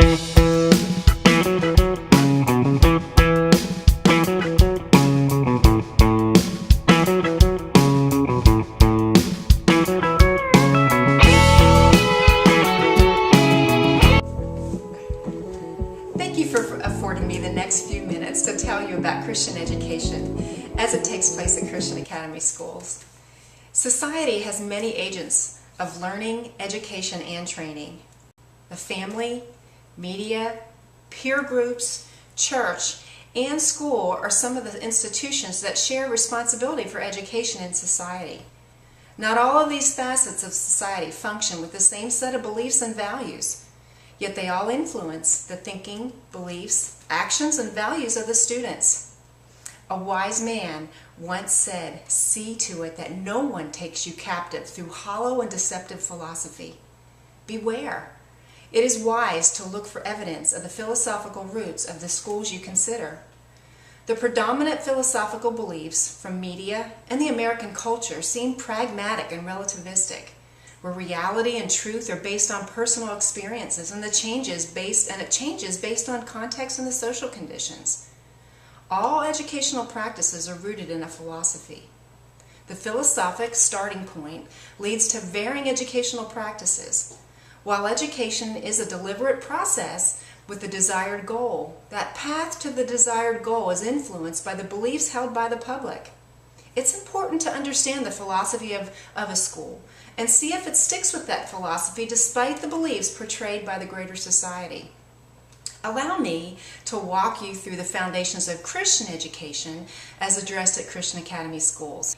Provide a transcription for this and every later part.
Thank you for affording me the next few minutes to tell you about Christian education as it takes place at Christian Academy schools. Society has many agents of learning, education, and training. The family, media, peer groups, church, and school are some of the institutions that share responsibility for education in society. Not all of these facets of society function with the same set of beliefs and values, yet they all influence the thinking, beliefs, actions, and values of the students. A wise man once said, "See to it that no one takes you captive through hollow and deceptive philosophy." Beware. It is wise to look for evidence of the philosophical roots of the schools you consider. The predominant philosophical beliefs from media and the American culture seem pragmatic and relativistic, where reality and truth are based on personal experiences and it changes based on context and the social conditions. All educational practices are rooted in a philosophy. The philosophic starting point leads to varying educational practices. While education is a deliberate process with a desired goal, that path to the desired goal is influenced by the beliefs held by the public. It's important to understand the philosophy of a school and see if it sticks with that philosophy despite the beliefs portrayed by the greater society. Allow me to walk you through the foundations of Christian education as addressed at Christian Academy schools.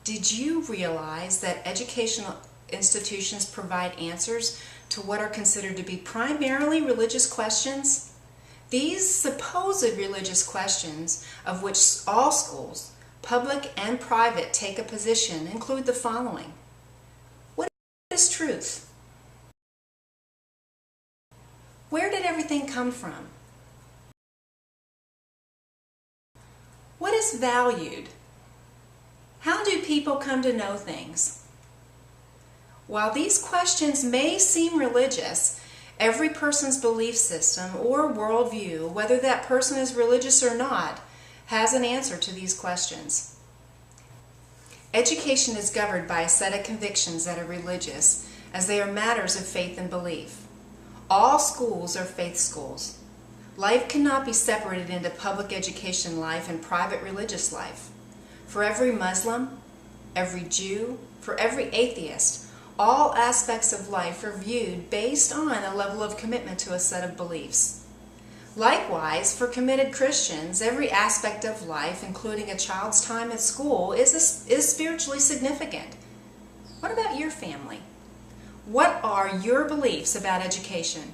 Did you realize that educational institutions provide answers to what are considered to be primarily religious questions? These supposed religious questions, of which all schools, public and private, take a position, include the following. What is truth? Where did everything come from? What is valued? How do people come to know things? While these questions may seem religious, every person's belief system or worldview, whether that person is religious or not, has an answer to these questions. Education is governed by a set of convictions that are religious, as they are matters of faith and belief. All schools are faith schools. Life cannot be separated into public education life and private religious life. For every Muslim, every Jew, for every atheist, all aspects of life are viewed based on a level of commitment to a set of beliefs. Likewise, for committed Christians, every aspect of life, including a child's time at school, is spiritually significant. What about your family? What are your beliefs about education?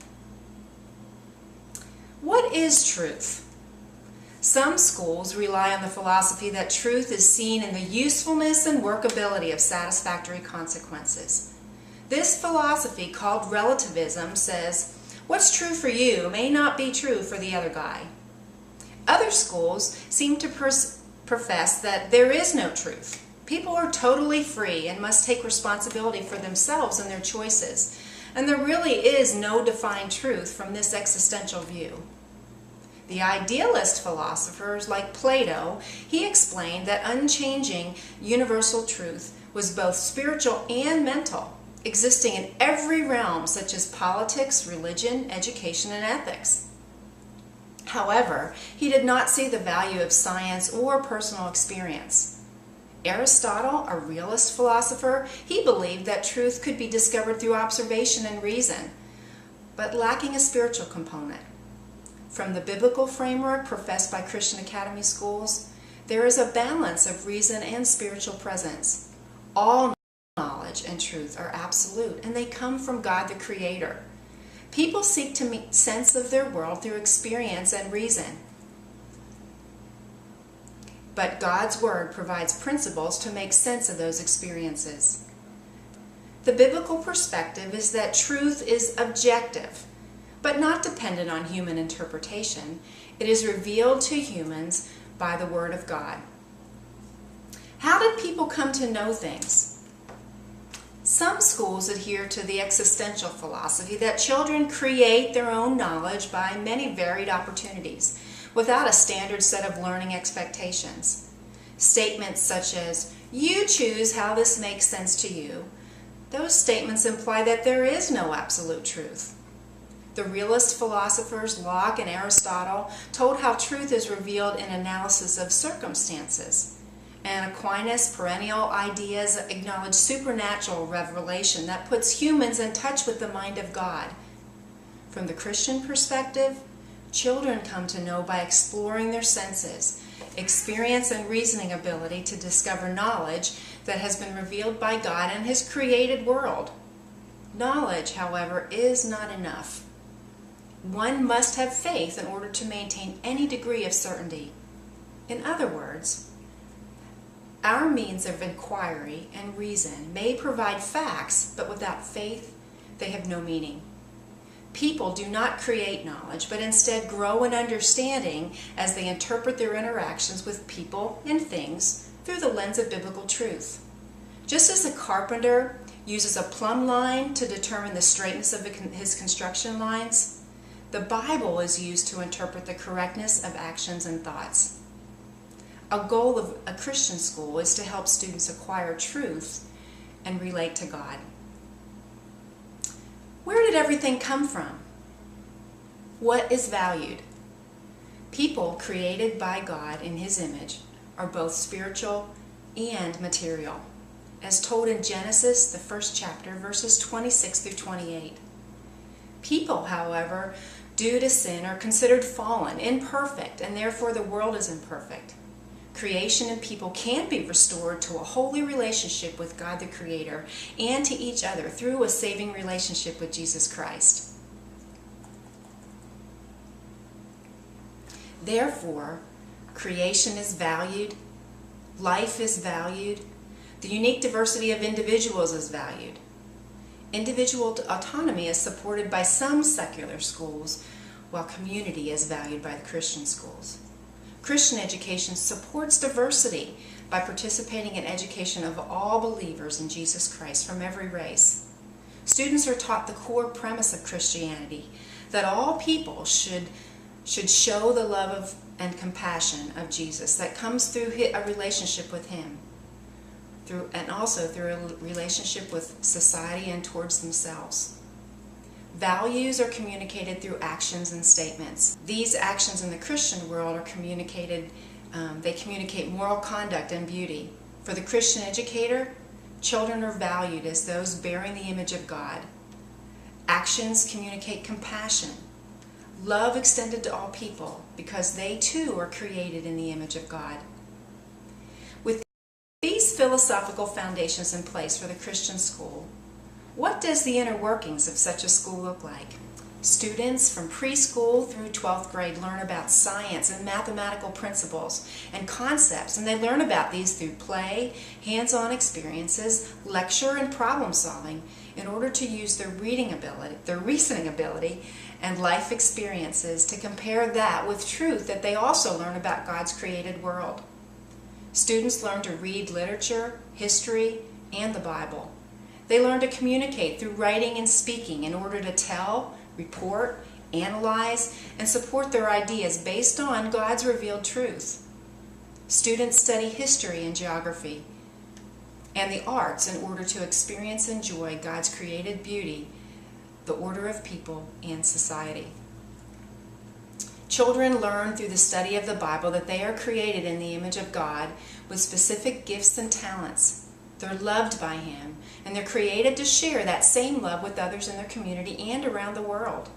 What is truth? Some schools rely on the philosophy that truth is seen in the usefulness and workability of satisfactory consequences. This philosophy, called relativism, says, what's true for you may not be true for the other guy. Other schools seem to profess that there is no truth. People are totally free and must take responsibility for themselves and their choices, and there really is no defined truth from this existential view. The idealist philosophers like Plato, he explained that unchanging universal truth was both spiritual and mental, existing in every realm such as politics, religion, education, and ethics. However, he did not see the value of science or personal experience. Aristotle, a realist philosopher, he believed that truth could be discovered through observation and reason, but lacking a spiritual component. From the biblical framework professed by Christian Academy schools, there is a balance of reason and spiritual presence. All knowledge and truth are absolute, and they come from God the Creator. People seek to make sense of their world through experience and reason. But God's Word provides principles to make sense of those experiences. The biblical perspective is that truth is objective, but not dependent on human interpretation. It is revealed to humans by the Word of God. How did people come to know things? Some schools adhere to the existential philosophy that children create their own knowledge by many varied opportunities, without a standard set of learning expectations. Statements such as, "You choose how this makes sense to you," those statements imply that there is no absolute truth. The realist philosophers Locke and Aristotle told how truth is revealed in analysis of circumstances. And Aquinas' perennial ideas acknowledge supernatural revelation that puts humans in touch with the mind of God. From the Christian perspective, children come to know by exploring their senses, experience and reasoning ability to discover knowledge that has been revealed by God and His created world. Knowledge, however, is not enough. One must have faith in order to maintain any degree of certainty. In other words, our means of inquiry and reason may provide facts, but without faith, they have no meaning. People do not create knowledge, but instead grow in understanding as they interpret their interactions with people and things through the lens of biblical truth. Just as a carpenter uses a plumb line to determine the straightness of his construction lines, the Bible is used to interpret the correctness of actions and thoughts. A goal of a Christian school is to help students acquire truth and relate to God. Where did everything come from? What is valued? People created by God in His image are both spiritual and material, as told in Genesis, the first chapter, verses 26 through 28. People, however, due to sin, are considered fallen, imperfect, and therefore the world is imperfect. Creation and people can be restored to a holy relationship with God the Creator and to each other through a saving relationship with Jesus Christ. Therefore, creation is valued, life is valued, the unique diversity of individuals is valued. Individual autonomy is supported by some secular schools, while community is valued by the Christian schools. Christian education supports diversity by participating in education of all believers in Jesus Christ from every race. Students are taught the core premise of Christianity, that all people should show the love of and compassion of Jesus that comes through a relationship with Him, and also through a relationship with society and towards themselves. Values are communicated through actions and statements. These actions in the Christian world are communicated, they communicate moral conduct and beauty. For the Christian educator, children are valued as those bearing the image of God. Actions communicate compassion, love extended to all people, because they too are created in the image of God. With these philosophical foundations in place for the Christian school, what does the inner workings of such a school look like? Students from preschool through 12th grade learn about science and mathematical principles and concepts, and they learn about these through play, hands-on experiences, lecture, and problem solving in order to use their reading ability, their reasoning ability, and life experiences to compare that with truth that they also learn about God's created world. Students learn to read literature, history, and the Bible. They learn to communicate through writing and speaking in order to tell, report, analyze, and support their ideas based on God's revealed truth. Students study history and geography and the arts in order to experience and enjoy God's created beauty, the order of people, and society. Children learn through the study of the Bible that they are created in the image of God with specific gifts and talents. They're loved by Him, and they're created to share that same love with others in their community and around the world.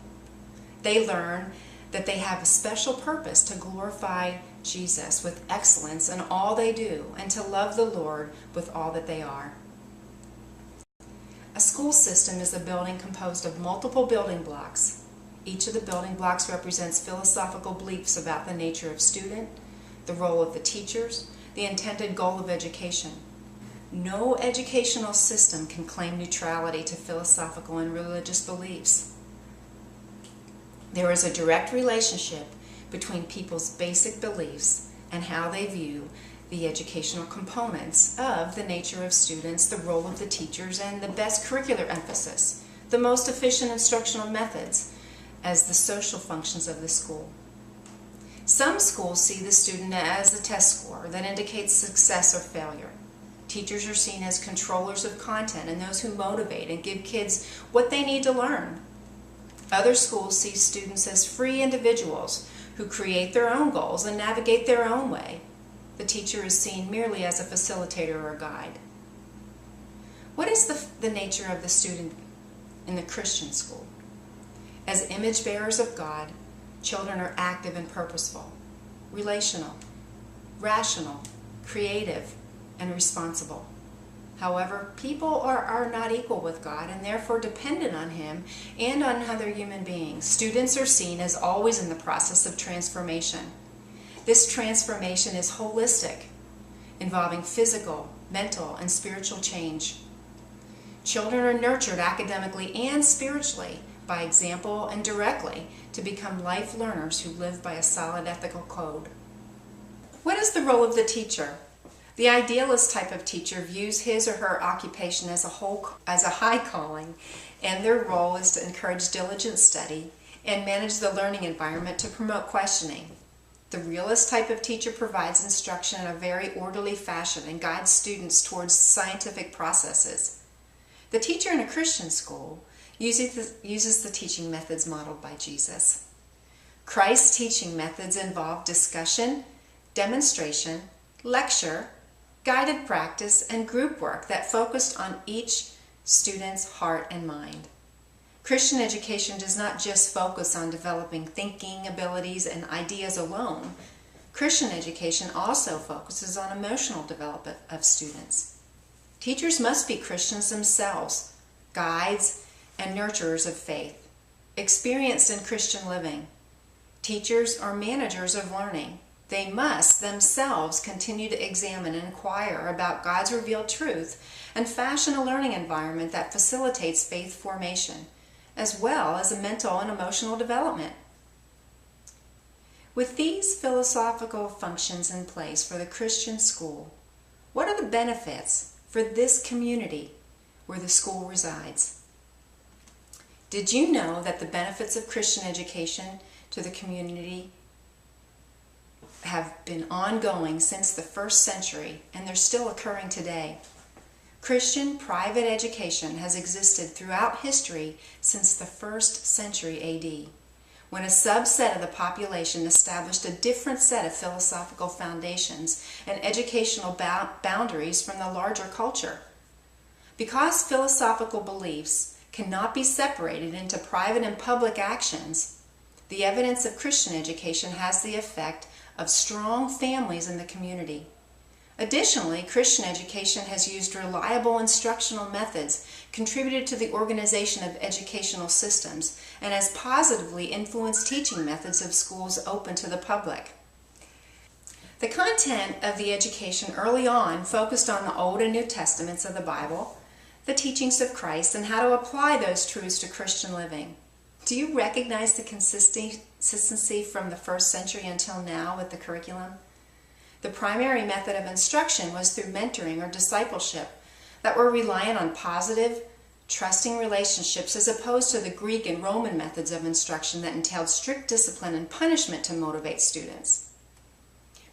They learn that they have a special purpose to glorify Jesus with excellence in all they do and to love the Lord with all that they are. A school system is a building composed of multiple building blocks. Each of the building blocks represents philosophical beliefs about the nature of student, the role of the teachers, the intended goal of education. No educational system can claim neutrality to philosophical and religious beliefs. There is a direct relationship between people's basic beliefs and how they view the educational components of the nature of students, the role of the teachers, and the best curricular emphasis, the most efficient instructional methods, as the social functions of the school. Some schools see the student as a test score that indicates success or failure. Teachers are seen as controllers of content and those who motivate and give kids what they need to learn. Other schools see students as free individuals who create their own goals and navigate their own way. The teacher is seen merely as a facilitator or a guide. What is the nature of the student in the Christian school? As image bearers of God, children are active and purposeful, relational, rational, creative, and responsible. However, people are not equal with God and therefore dependent on Him and on other human beings. Students are seen as always in the process of transformation. This transformation is holistic, involving physical, mental, and spiritual change. Children are nurtured academically and spiritually by example and directly to become life learners who live by a solid ethical code. What is the role of the teacher? The idealist type of teacher views his or her occupation as a high calling, and their role is to encourage diligent study and manage the learning environment to promote questioning. The realist type of teacher provides instruction in a very orderly fashion and guides students towards scientific processes. The teacher in a Christian school uses the teaching methods modeled by Jesus. Christ's teaching methods involve discussion, demonstration, lecture, guided practice, and group work that focused on each student's heart and mind. Christian education does not just focus on developing thinking abilities and ideas alone. Christian education also focuses on emotional development of students. Teachers must be Christians themselves, guides and nurturers of faith, experienced in Christian living. Teachers are managers of learning. They must themselves continue to examine and inquire about God's revealed truth and fashion a learning environment that facilitates faith formation, as well as a mental and emotional development. With these philosophical functions in place for the Christian school, what are the benefits for this community where the school resides? Did you know that the benefits of Christian education to the community have been ongoing since the 1st century, and they're still occurring today? Christian private education has existed throughout history since the 1st century AD, when a subset of the population established a different set of philosophical foundations and educational boundaries from the larger culture. Because philosophical beliefs cannot be separated into private and public actions, the evidence of Christian education has the effect of strong families in the community. Additionally, Christian education has used reliable instructional methods, contributed to the organization of educational systems, and has positively influenced teaching methods of schools open to the public. The content of the education early on focused on the Old and New Testaments of the Bible, the teachings of Christ, and how to apply those truths to Christian living. Do you recognize the consistency from the 1st century until now with the curriculum? The primary method of instruction was through mentoring or discipleship that were reliant on positive, trusting relationships as opposed to the Greek and Roman methods of instruction that entailed strict discipline and punishment to motivate students.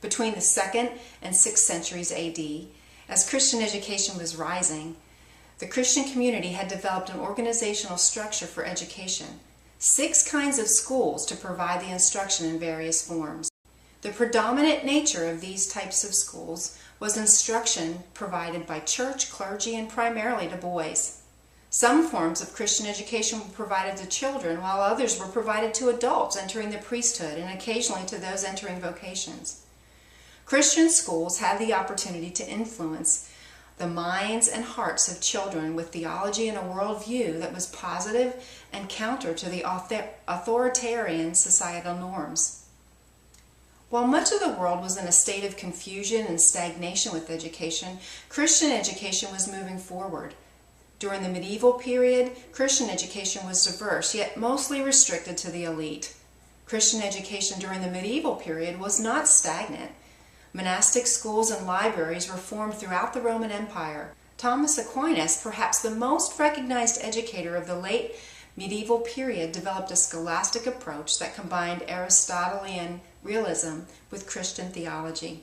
Between the 2nd and 6th centuries AD, as Christian education was rising, the Christian community had developed an organizational structure for education, 6 kinds of schools to provide the instruction in various forms. The predominant nature of these types of schools was instruction provided by church, clergy, and primarily to boys. Some forms of Christian education were provided to children, while others were provided to adults entering the priesthood and occasionally to those entering vocations. Christian schools had the opportunity to influence the minds and hearts of children with theology and a worldview that was positive and counter to the authoritarian societal norms. While much of the world was in a state of confusion and stagnation with education, Christian education was moving forward. During the medieval period, Christian education was diverse, yet mostly restricted to the elite. Christian education during the medieval period was not stagnant, Monastic schools and libraries were formed throughout the Roman Empire. Thomas Aquinas, perhaps the most recognized educator of the late medieval period, developed a scholastic approach that combined Aristotelian realism with Christian theology.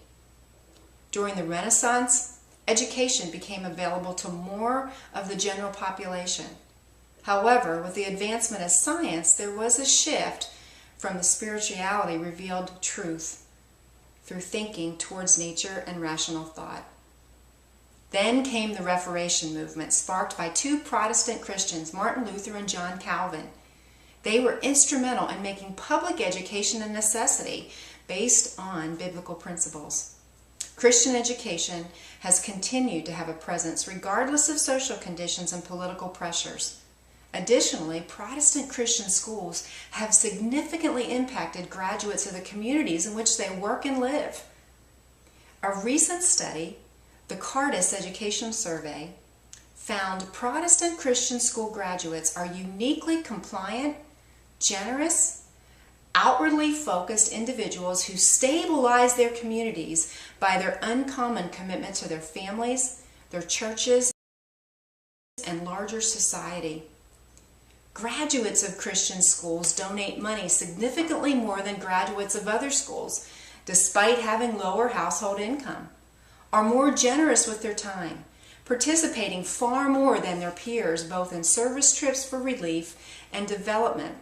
During the Renaissance, education became available to more of the general population. However, with the advancement of science, there was a shift from the spirituality revealed truth through thinking towards nature and rational thought. Then came the Reformation movement, sparked by two Protestant Christians, Martin Luther and John Calvin. They were instrumental in making public education a necessity based on biblical principles. Christian education has continued to have a presence regardless of social conditions and political pressures. Additionally, Protestant Christian schools have significantly impacted graduates of the communities in which they work and live. A recent study, the Cardis Education Survey, found Protestant Christian school graduates are uniquely compliant, generous, outwardly focused individuals who stabilize their communities by their uncommon commitment to their families, their churches, and larger society. Graduates of Christian schools donate money significantly more than graduates of other schools, despite having lower household income, are more generous with their time, participating far more than their peers both in service trips for relief and development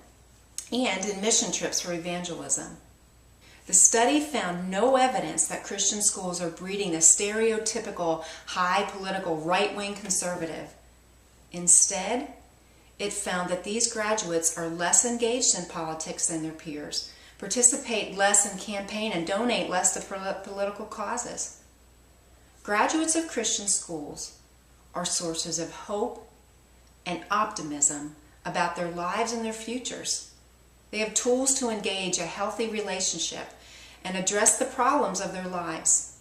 and in mission trips for evangelism. The study found no evidence that Christian schools are breeding the stereotypical high political right-wing conservative. Instead, it found that these graduates are less engaged in politics than their peers, participate less in campaign, and donate less to political causes. Graduates of Christian schools are sources of hope and optimism about their lives and their futures. They have tools to engage a healthy relationship and address the problems of their lives.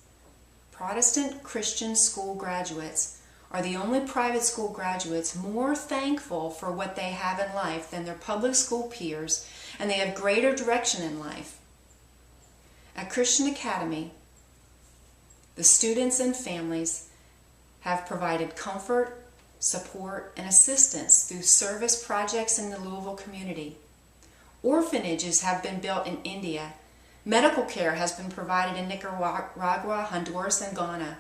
Protestant Christian school graduates are the only private school graduates more thankful for what they have in life than their public school peers, and they have greater direction in life. At Christian Academy, the students and families have provided comfort, support, and assistance through service projects in the Louisville community. Orphanages have been built in India. Medical care has been provided in Nicaragua, Honduras, and Ghana.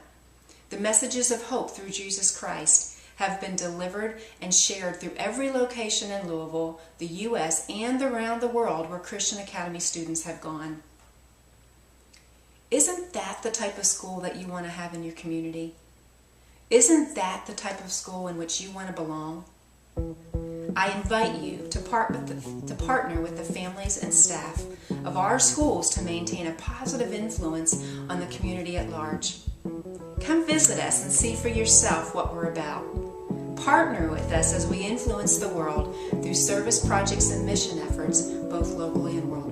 The messages of hope through Jesus Christ have been delivered and shared through every location in Louisville, the U.S., and around the world where Christian Academy students have gone. Isn't that the type of school that you want to have in your community? Isn't that the type of school in which you want to belong? I invite you to partner with the families and staff of our schools to maintain a positive influence on the community at large. Come visit us and see for yourself what we're about. Partner with us as we influence the world through service projects and mission efforts, both locally and worldwide.